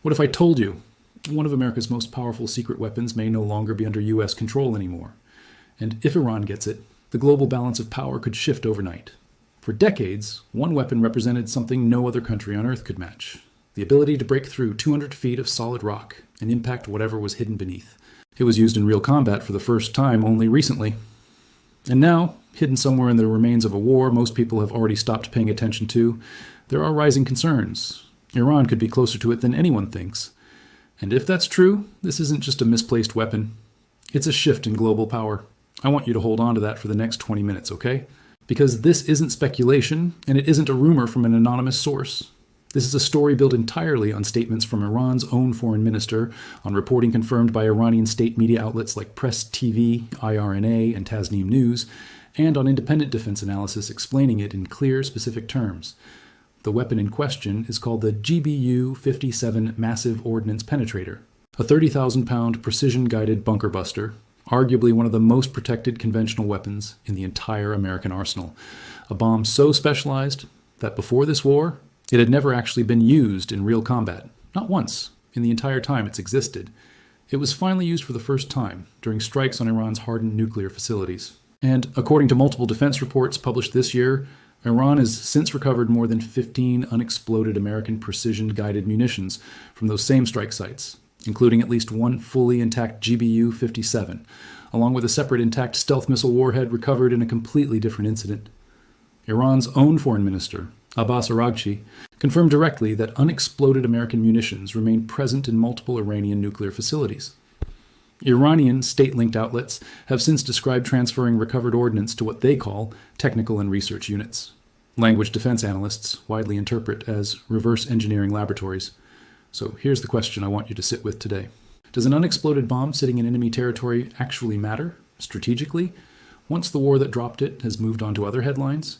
What if I told you one of America's most powerful secret weapons may no longer be under U.S. control anymore? And if Iran gets it, the global balance of power could shift overnight. For decades, one weapon represented something no other country on Earth could match: the ability to break through 200 feet of solid rock and impact whatever was hidden beneath. It was used in real combat for the first time only recently. And now, hidden somewhere in the remains of a war most people have already stopped paying attention to, there are rising concerns. Iran could be closer to it than anyone thinks. And if that's true, this isn't just a misplaced weapon. It's a shift in global power. I want you to hold on to that for the next 20 minutes, okay? Because this isn't speculation, and it isn't a rumor from an anonymous source. This is a story built entirely on statements from Iran's own foreign minister, on reporting confirmed by Iranian state media outlets like Press TV, IRNA, and Tasnim News, and on independent defense analysis explaining it in clear, specific terms. The weapon in question is called the GBU-57 Massive Ordnance Penetrator, a 30,000-pound precision-guided bunker buster, arguably one of the most protected conventional weapons in the entire American arsenal. A bomb so specialized that before this war, it had never actually been used in real combat, not once in the entire time it's existed. It was finally used for the first time during strikes on Iran's hardened nuclear facilities. And according to multiple defense reports published this year, Iran has since recovered more than 15 unexploded American precision-guided munitions from those same strike sites, including at least one fully intact GBU-57, along with a separate intact stealth missile warhead recovered in a completely different incident. Iran's own foreign minister, Abbas Araghchi, confirmed directly that unexploded American munitions remain present in multiple Iranian nuclear facilities. Iranian state-linked outlets have since described transferring recovered ordnance to what they call technical and research units. Language defense analysts widely interpret as reverse engineering laboratories. So here's the question I want you to sit with today. Does an unexploded bomb sitting in enemy territory actually matter, strategically, once the war that dropped it has moved on to other headlines?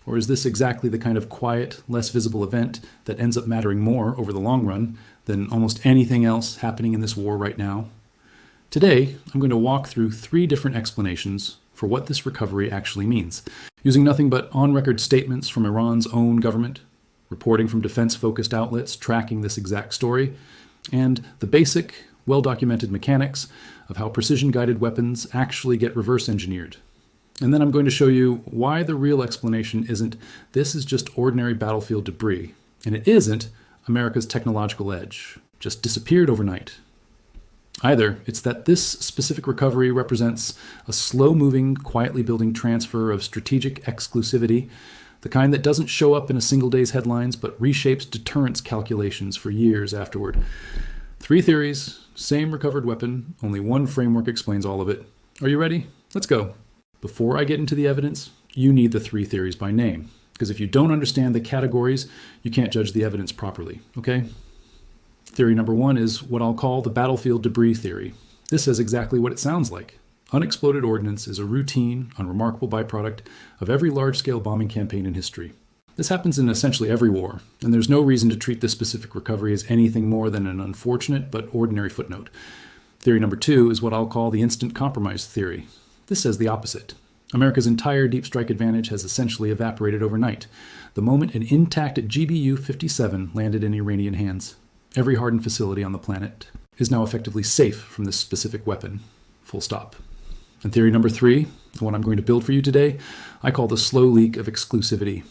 Or is this exactly the kind of quiet, less visible event that ends up mattering more over the long run than almost anything else happening in this war right now? Today, I'm going to walk through 3 different explanations for what this recovery actually means, using nothing but on-record statements from Iran's own government, reporting from defense-focused outlets tracking this exact story, and the basic, well-documented mechanics of how precision-guided weapons actually get reverse-engineered. And then I'm going to show you why the real explanation isn't this is just ordinary battlefield debris, and it isn't America's technological edge, just disappeared overnight. Either it's that this specific recovery represents a slow-moving, quietly building transfer of strategic exclusivity, the kind that doesn't show up in a single day's headlines but reshapes deterrence calculations for years afterward. 3 theories, same recovered weapon, only one framework explains all of it. Are you ready? Let's go. Before I get into the evidence, you need the 3 theories by name, because if you don't understand the categories, you can't judge the evidence properly, okay? Theory number 1 is what I'll call the battlefield debris theory. This says exactly what it sounds like. Unexploded ordnance is a routine, unremarkable byproduct of every large-scale bombing campaign in history. This happens in essentially every war, and there's no reason to treat this specific recovery as anything more than an unfortunate but ordinary footnote. Theory number 2 is what I'll call the instant compromise theory. This says the opposite. America's entire deep strike advantage has essentially evaporated overnight, the moment an intact GBU-57 landed in Iranian hands. Every hardened facility on the planet is now effectively safe from this specific weapon. Full stop. And theory number 3, the one I'm going to build for you today, I call the slow leak of exclusivity.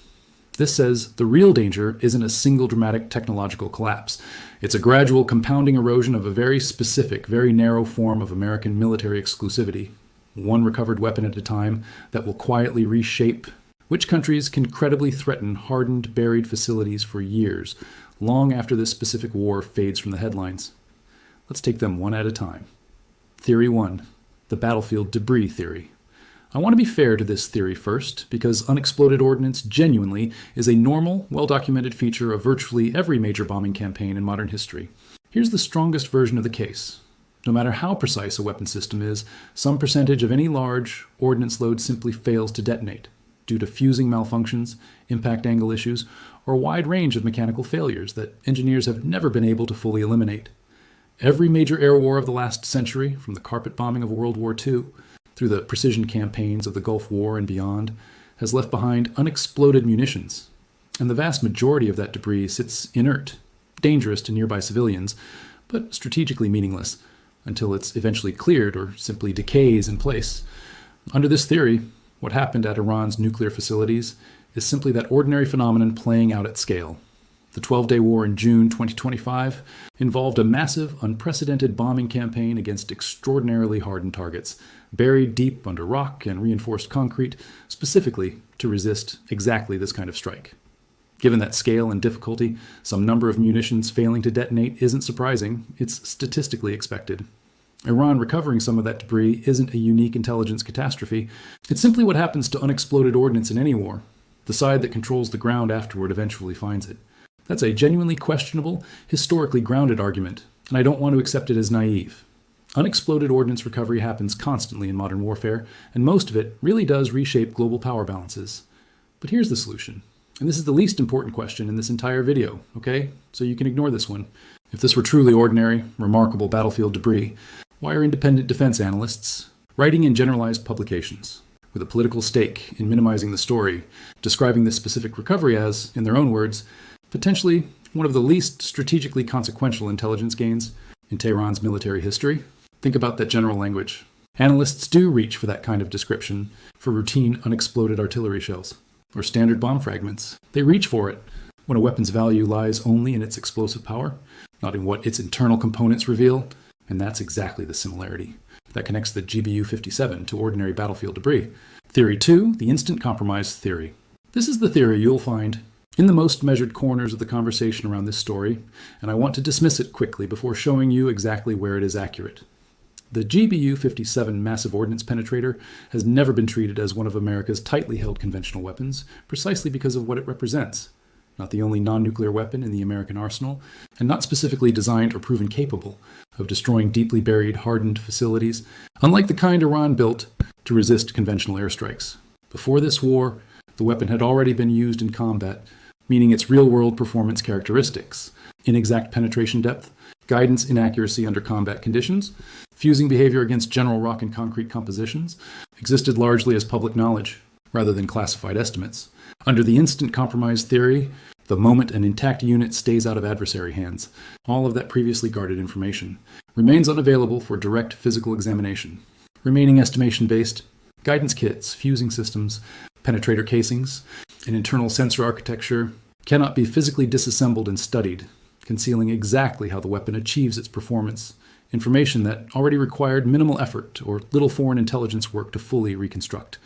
This says the real danger isn't a single dramatic technological collapse. It's a gradual compounding erosion of a very specific, very narrow form of American military exclusivity, one recovered weapon at a time that will quietly reshape which countries can credibly threaten hardened, buried facilities for years, long after this specific war fades from the headlines. Let's take them one at a time. Theory 1, the battlefield debris theory. I want to be fair to this theory first, because unexploded ordnance genuinely is a normal, well-documented feature of virtually every major bombing campaign in modern history. Here's the strongest version of the case. No matter how precise a weapon system is, some percentage of any large ordnance load simply fails to detonate, due to fusing malfunctions, impact angle issues, or a wide range of mechanical failures that engineers have never been able to fully eliminate. Every major air war of the last century, from the carpet bombing of World War II through the precision campaigns of the Gulf War and beyond, has left behind unexploded munitions, and the vast majority of that debris sits inert, dangerous to nearby civilians, but strategically meaningless, until it's eventually cleared or simply decays in place. Under this theory, what happened at Iran's nuclear facilities is simply that ordinary phenomenon playing out at scale. The 12-day war in June 2025 involved a massive, unprecedented bombing campaign against extraordinarily hardened targets, buried deep under rock and reinforced concrete, specifically to resist exactly this kind of strike. Given that scale and difficulty, some number of munitions failing to detonate isn't surprising, it's statistically expected. Iran recovering some of that debris isn't a unique intelligence catastrophe. It's simply what happens to unexploded ordnance in any war. The side that controls the ground afterward eventually finds it. That's a genuinely questionable, historically grounded argument, and I don't want to accept it as naive. Unexploded ordnance recovery happens constantly in modern warfare, and most of it really does reshape global power balances. But here's the solution. And this is the least important question in this entire video, okay? So you can ignore this one. If this were truly ordinary, remarkable battlefield debris, why are independent defense analysts writing in generalized publications with a political stake in minimizing the story, describing this specific recovery as, in their own words, potentially one of the least strategically consequential intelligence gains in Tehran's military history? Think about that general language. Analysts do reach for that kind of description for routine unexploded artillery shells or standard bomb fragments. They reach for it when a weapon's value lies only in its explosive power, not in what its internal components reveal, and that's exactly the similarity that connects the GBU-57 to ordinary battlefield debris. Theory 2, the instant compromise theory. This is the theory you'll find in the most measured corners of the conversation around this story, and I want to dismiss it quickly before showing you exactly where it is accurate. The GBU-57 Massive Ordnance Penetrator has never been treated as one of America's tightly held conventional weapons, precisely because of what it represents. Not the only non-nuclear weapon in the American arsenal, and not specifically designed or proven capable of destroying deeply buried, hardened facilities, unlike the kind Iran built to resist conventional airstrikes. Before this war, the weapon had already been used in combat, meaning its real-world performance characteristics, inexact penetration depth, guidance inaccuracy under combat conditions, fusing behavior against general rock and concrete compositions, existed largely as public knowledge, rather than classified estimates. Under the instant compromise theory, the moment an intact unit stays out of adversary hands, all of that previously guarded information remains unavailable for direct physical examination. Remaining estimation-based, guidance kits, fusing systems, penetrator casings, and internal sensor architecture cannot be physically disassembled and studied, concealing exactly how the weapon achieves its performance, information that already required minimal effort or little foreign intelligence work to fully reconstruct.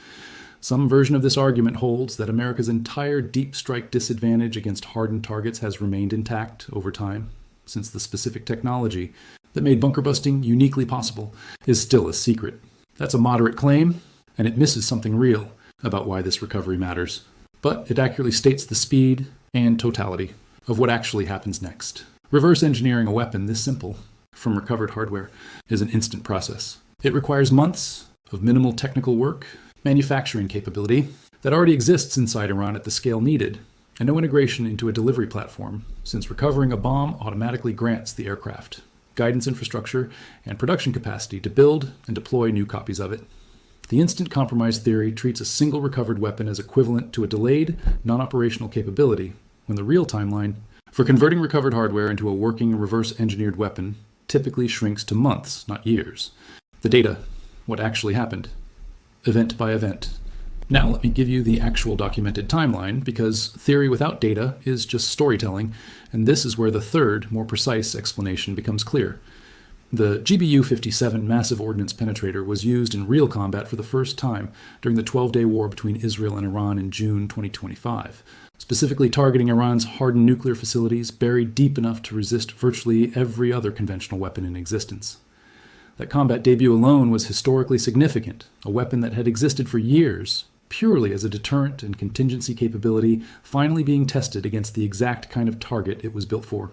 Some version of this argument holds that America's entire deep strike disadvantage against hardened targets has remained intact over time, since the specific technology that made bunker busting uniquely possible is still a secret. That's a moderate claim, and it misses something real about why this recovery matters. But it accurately states the speed and totality of what actually happens next. Reverse engineering a weapon this simple from recovered hardware is an instant process. It requires months of minimal technical work, manufacturing capability that already exists inside Iran at the scale needed, and no integration into a delivery platform, since recovering a bomb automatically grants the aircraft guidance infrastructure and production capacity to build and deploy new copies of it. The instant compromise theory treats a single recovered weapon as equivalent to a delayed, non-operational capability, when the real timeline for converting recovered hardware into a working reverse-engineered weapon typically shrinks to months, not years. The data, what actually happened, event by event. Now let me give you the actual documented timeline, because theory without data is just storytelling, and this is where the third, more precise explanation becomes clear. The GBU-57 Massive Ordnance Penetrator was used in real combat for the first time during the 12-day war between Israel and Iran in June 2025, specifically targeting Iran's hardened nuclear facilities buried deep enough to resist virtually every other conventional weapon in existence. That combat debut alone was historically significant, a weapon that had existed for years, purely as a deterrent and contingency capability, finally being tested against the exact kind of target it was built for.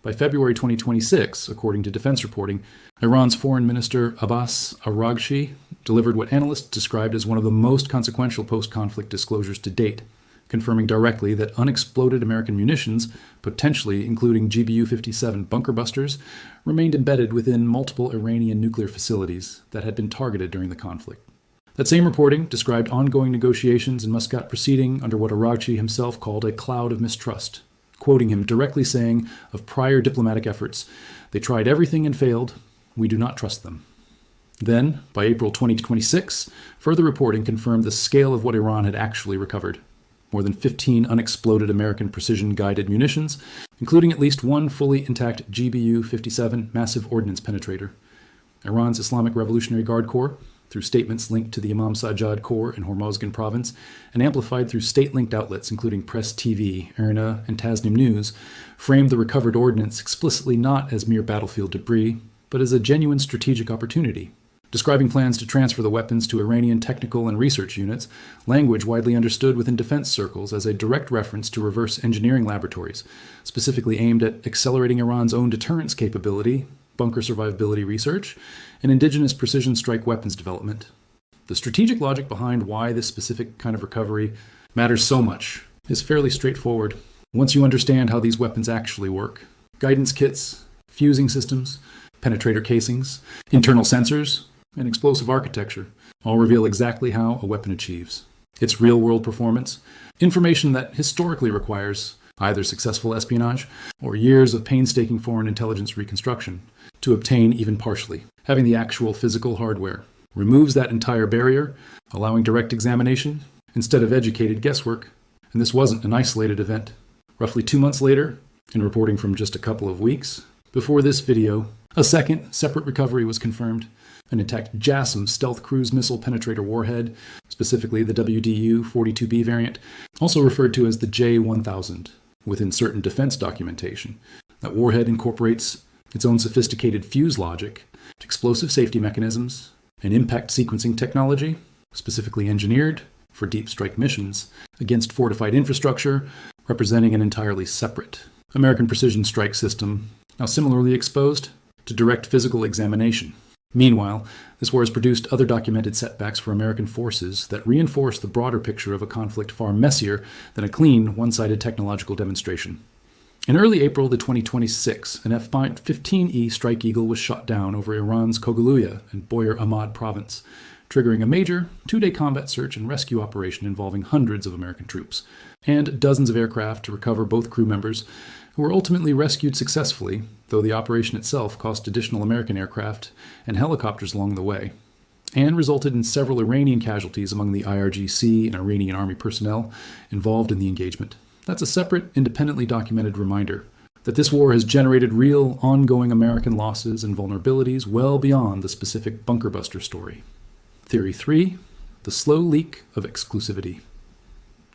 By February 2026, according to defense reporting, Iran's Foreign Minister Abbas Araghchi delivered what analysts described as one of the most consequential post-conflict disclosures to date, confirming directly that unexploded American munitions, potentially including GBU-57 bunker busters, remained embedded within multiple Iranian nuclear facilities that had been targeted during the conflict. That same reporting described ongoing negotiations in Muscat proceeding under what Araghchi himself called a cloud of mistrust, quoting him directly saying of prior diplomatic efforts, "They tried everything and failed. We do not trust them." Then, by April 2026, further reporting confirmed the scale of what Iran had actually recovered. More than 15 unexploded American precision-guided munitions, including at least one fully intact GBU-57 Massive Ordnance Penetrator. Iran's Islamic Revolutionary Guard Corps, through statements linked to the Imam Sajjad Corps in Hormozgan province, and amplified through state-linked outlets including Press TV, IRNA, and Tasnim News, framed the recovered ordnance explicitly not as mere battlefield debris, but as a genuine strategic opportunity. Describing plans to transfer the weapons to Iranian technical and research units, language widely understood within defense circles as a direct reference to reverse engineering laboratories, specifically aimed at accelerating Iran's own deterrence capability, bunker survivability research, and indigenous precision strike weapons development. The strategic logic behind why this specific kind of recovery matters so much is fairly straightforward once you understand how these weapons actually work. Guidance kits, fusing systems, penetrator casings, internal sensors, and explosive architecture all reveal exactly how a weapon achieves its real-world performance, information that historically requires either successful espionage or years of painstaking foreign intelligence reconstruction to obtain even partially. Having the actual physical hardware removes that entire barrier, allowing direct examination instead of educated guesswork. And this wasn't an isolated event. Roughly 2 months later, in reporting from just a couple of weeks before this video, a second separate recovery was confirmed. An intact JASSM stealth cruise missile penetrator warhead, specifically the WDU-42B variant, also referred to as the J-1000, within certain defense documentation. That warhead incorporates its own sophisticated fuse logic, explosive safety mechanisms, and impact sequencing technology, specifically engineered for deep strike missions against fortified infrastructure, representing an entirely separate American precision strike system, now similarly exposed to direct physical examination. Meanwhile, this war has produced other documented setbacks for American forces that reinforce the broader picture of a conflict far messier than a clean, one-sided technological demonstration. In early April 2026, an F-15E Strike Eagle was shot down over Iran's Kogaluya and Boyer Ahmad province, triggering a major 2-day combat search and rescue operation involving hundreds of American troops, and dozens of aircraft to recover both crew members, who were ultimately rescued successfully, though the operation itself cost additional American aircraft and helicopters along the way, and resulted in several Iranian casualties among the IRGC and Iranian army personnel involved in the engagement. That's a separate, independently documented reminder that this war has generated real, ongoing American losses and vulnerabilities well beyond the specific bunker buster story. Theory 3, the slow leak of exclusivity.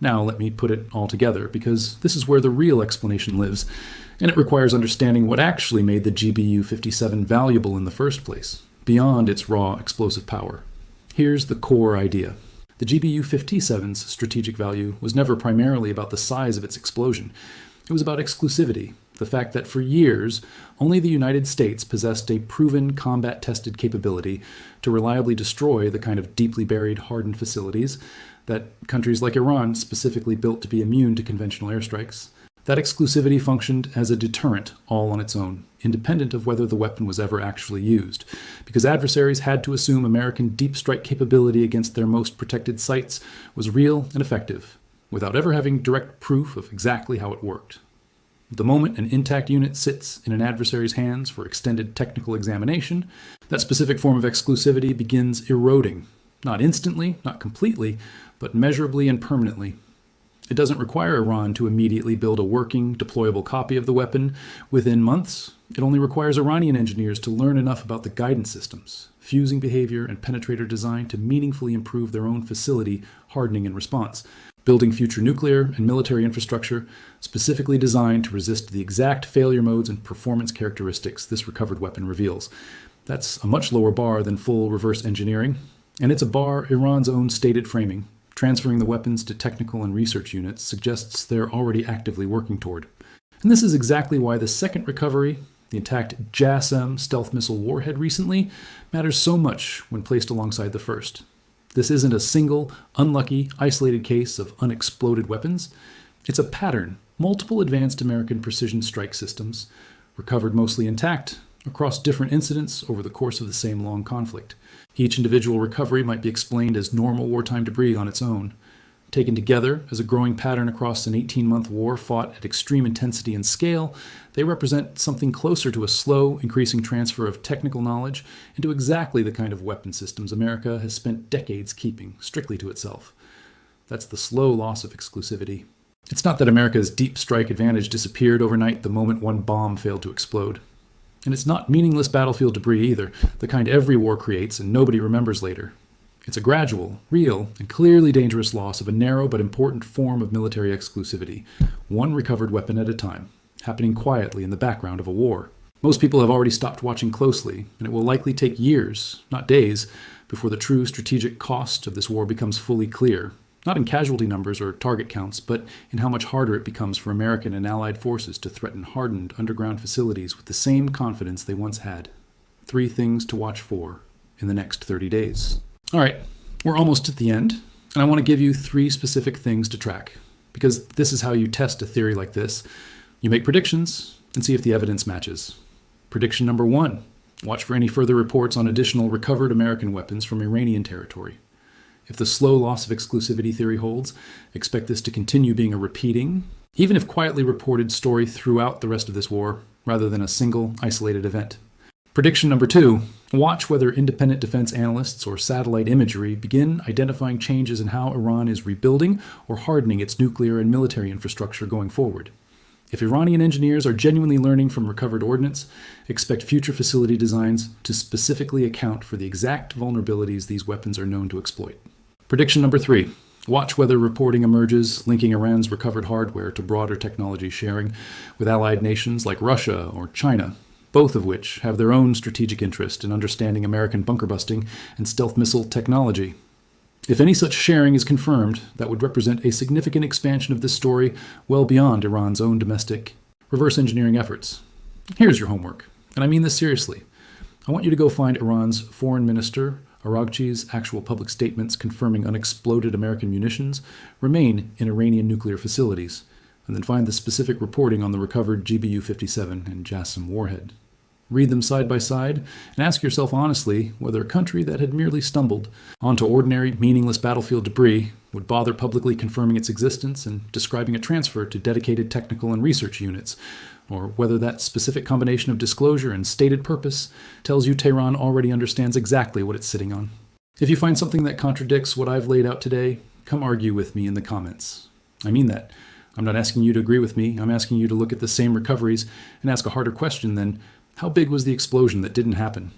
Now let me put it all together, because this is where the real explanation lives, and it requires understanding what actually made the GBU-57 valuable in the first place, beyond its raw explosive power. Here's the core idea. The GBU-57's strategic value was never primarily about the size of its explosion. It was about exclusivity, the fact that for years, only the United States possessed a proven combat-tested capability to reliably destroy the kind of deeply buried, hardened facilities that countries like Iran specifically built to be immune to conventional airstrikes. That exclusivity functioned as a deterrent all on its own, independent of whether the weapon was ever actually used, because adversaries had to assume American deep strike capability against their most protected sites was real and effective, without ever having direct proof of exactly how it worked. The moment an intact unit sits in an adversary's hands for extended technical examination, that specific form of exclusivity begins eroding, not instantly, not completely, but measurably and permanently. It doesn't require Iran to immediately build a working, deployable copy of the weapon within months. It only requires Iranian engineers to learn enough about the guidance systems, fusing behavior, and penetrator design to meaningfully improve their own facility hardening in response, building future nuclear and military infrastructure specifically designed to resist the exact failure modes and performance characteristics this recovered weapon reveals. That's a much lower bar than full reverse engineering, and it's a bar Iran's own stated framing. Transferring the weapons to technical and research units suggests they're already actively working toward. And this is exactly why the second recovery, the intact JASSM stealth missile warhead recently, matters so much when placed alongside the first. This isn't a single, unlucky, isolated case of unexploded weapons. It's a pattern. Multiple advanced American precision strike systems, recovered mostly intact, across different incidents over the course of the same long conflict. Each individual recovery might be explained as normal wartime debris on its own, Taken together as a growing pattern across an 18-month war fought at extreme intensity and scale, they represent something closer to a slow, increasing transfer of technical knowledge into exactly the kind of weapon systems America has spent decades keeping strictly to itself. That's the slow loss of exclusivity. It's not that America's deep strike advantage disappeared overnight the moment one bomb failed to explode. And it's not meaningless battlefield debris either, the kind every war creates and nobody remembers later. It's a gradual, real, and clearly dangerous loss of a narrow but important form of military exclusivity, one recovered weapon at a time, happening quietly in the background of a war. Most people have already stopped watching closely, and it will likely take years, not days, before the true strategic cost of this war becomes fully clear, not in casualty numbers or target counts, but in how much harder it becomes for American and Allied forces to threaten hardened underground facilities with the same confidence they once had. 3 things to watch for in the next 30 days. All right, we're almost at the end, and I want to give you 3 specific things to track, because this is how you test a theory like this. You make predictions and see if the evidence matches. Prediction number 1, watch for any further reports on additional recovered American weapons from Iranian territory. If the slow loss of exclusivity theory holds, expect this to continue being a repeating, even if quietly reported story throughout the rest of this war, rather than a single, isolated event. Prediction number 2, watch whether independent defense analysts or satellite imagery begin identifying changes in how Iran is rebuilding or hardening its nuclear and military infrastructure going forward. If Iranian engineers are genuinely learning from recovered ordnance, expect future facility designs to specifically account for the exact vulnerabilities these weapons are known to exploit. Prediction number 3, watch whether reporting emerges linking Iran's recovered hardware to broader technology sharing with allied nations like Russia or China, both of which have their own strategic interest in understanding American bunker busting and stealth missile technology. If any such sharing is confirmed, that would represent a significant expansion of this story well beyond Iran's own domestic reverse engineering efforts. Here's your homework, and I mean this seriously. I want you to go find Iran's foreign minister, Araghchi's actual public statements confirming unexploded American munitions remain in Iranian nuclear facilities, and then find the specific reporting on the recovered GBU-57 and JASSM warhead. Read them side by side, and ask yourself honestly whether a country that had merely stumbled onto ordinary, meaningless battlefield debris would bother publicly confirming its existence and describing a transfer to dedicated technical and research units, or whether that specific combination of disclosure and stated purpose tells you Tehran already understands exactly what it's sitting on. If you find something that contradicts what I've laid out today, come argue with me in the comments. I mean that. I'm not asking you to agree with me. I'm asking you to look at the same recoveries and ask a harder question than, how big was the explosion that didn't happen?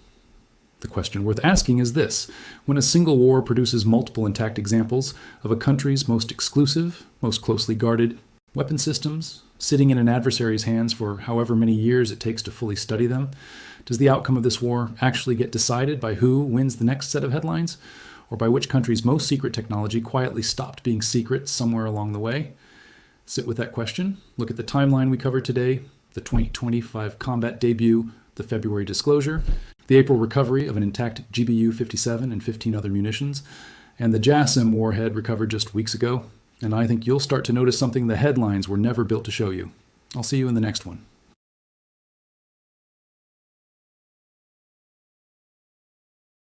The question worth asking is this: when a single war produces multiple intact examples of a country's most exclusive, most closely guarded weapon systems sitting in an adversary's hands for however many years it takes to fully study them, does the outcome of this war actually get decided by who wins the next set of headlines, or by which country's most secret technology quietly stopped being secret somewhere along the way? Sit with that question, look at the timeline we covered today, the 2025 combat debut, the February disclosure, the April recovery of an intact GBU-57 and 15 other munitions, and the JASSM warhead recovered just weeks ago, and I think you'll start to notice something the headlines were never built to show you. I'll see you in the next one.